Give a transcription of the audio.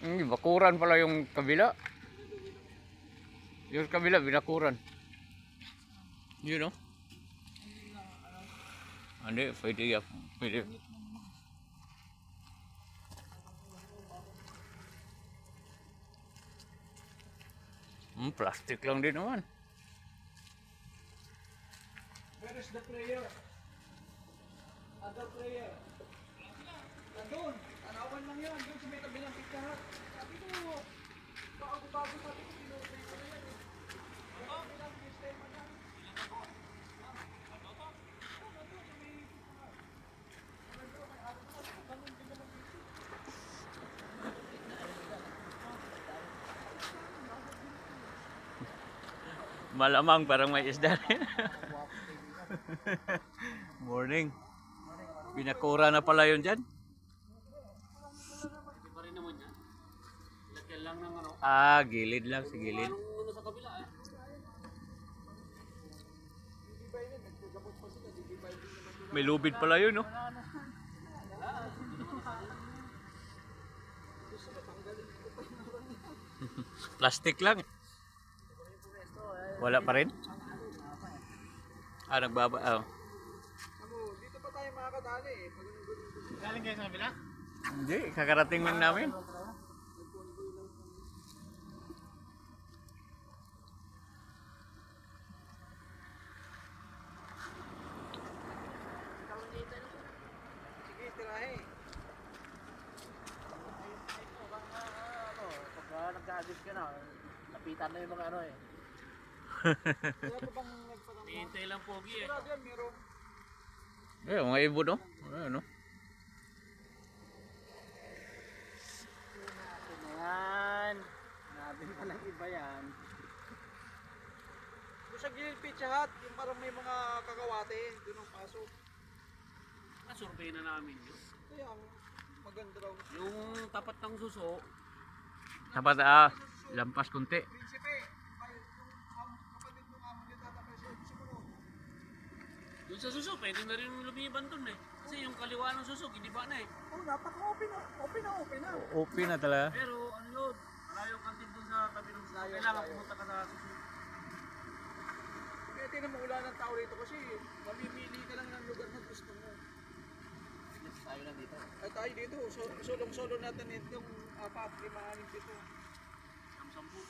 Bakuran pala yung kabila. Yung kabila, binakuran. Yun know? Hindi, pwede yan. Pwede. Plastic lang din naman. Where is the prayer? Other prayer. Nandun. Tanawan lang yan. Doon sa may tabilang pizza. Sabi ko, bago-bago sabi ko, pinupray ko na yan. Bilang sistema na. Malamang parang may isda rin. Morning. Binakura na pala yun dyan. Hindi pa rin naman yan. Lagyan lang ng ano. Gilid lang, sa gilid. Ano sa kabila eh. May lubid pala yun, no? Plastic lang. Wala pa rin? Nagbaba. Dito pa tayo makakadali eh. Galing kayo sa kabila? Hindi, kakarating lang namin. Sige, tirahe. Pag nagka-adjust ka na, lapitan na yung mga ano eh. Wala pa bang nagpadang Hihintay lang pogi eh. wala dyan, meron. Mga ibon, no? Ano? Yan. Nabili pa ng iba yan. Doon sa Gilil Pizza Hut, yung parang may mga kakawate, doon ang pasok. Survey na namin yun. Kaya ang maganda raw. Yung tapat ng suso, Dapat, lampas kunti. Prinsipe, yung kapatid ng amo niya tatapos siya, sumunod. yung sa suso, pwede na rin lumiban dun eh. Kasi yung kaliwa ng suso, giniba na eh. Oh, napaka-open na. Open na, open na. Open na talaga. Pero ano yun, malayo kantin dun sa tabi ng suso. Kailangan pumunta ka sa suso. Kaya tinan mo wala ng tao rito kasi mamimili ka lang ng lugar na gusto mo. Tayo na dito. Ay tayo dito, solong-solo natin itong 4, 5, 6, 7. Sampu.